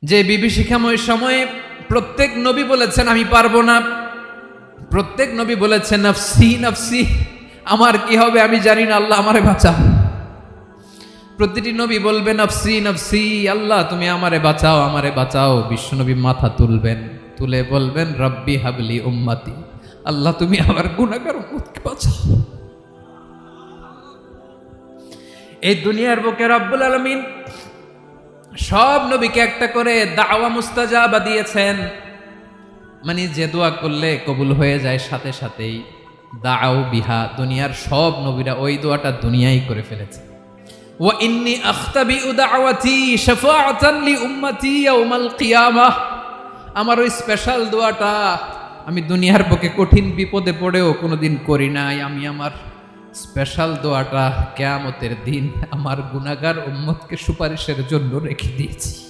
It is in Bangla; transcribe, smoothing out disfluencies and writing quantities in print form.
যে বিভীষিকাময় সময়ে প্রত্যেক নবী বলেছেন আমি পারবো না, প্রত্যেক নবী বলেছেন নফসি নফসি, আমার কি হবে আমি জানি না, আল্লাহ আমারে বাঁচাও। প্রতিটি নবী বলবেন নফসি নফসি, আল্লাহ তুমি আমারে বাঁচাও আমারে বাঁচাও। বিশ্বনবী মাথা তুলবেন, তুলে বলবেন রব্বি হাবলি উম্মতি, আল্লাহ তুমি আমার গুনাহগার উম্মতকে বাঁচাও। এই দুনিয়ার বুকে রব্বুল আলামিন সব নবীকে একটা করে দাওয়া মুস্তাজাবা দিয়েছেন, মানে যে দোয়া করলে কবুল হয়ে যায় সাথে সাথেই। দাও বিহা, দুনিয়ার সব নবীরা ওই দোয়াটা দুনিয়ায় করে ফেলেছে। ওয়া ইন্নী আখতাবিউ দাওয়াতি শাফাআতান লি উম্মতি ইয়াউমাল কিয়ামাহ, আমার ওই স্পেশাল দোয়াটা আমি দুনিয়ার বুকে কঠিন বিপদে পড়েও কোনোদিন করি নাই। আমি আমার স্পেশাল দোয়াটা কিয়ামতের দিন আমার গুনাহগার উম্মতকে সুপারিশের জন্য রেখে দিয়েছি।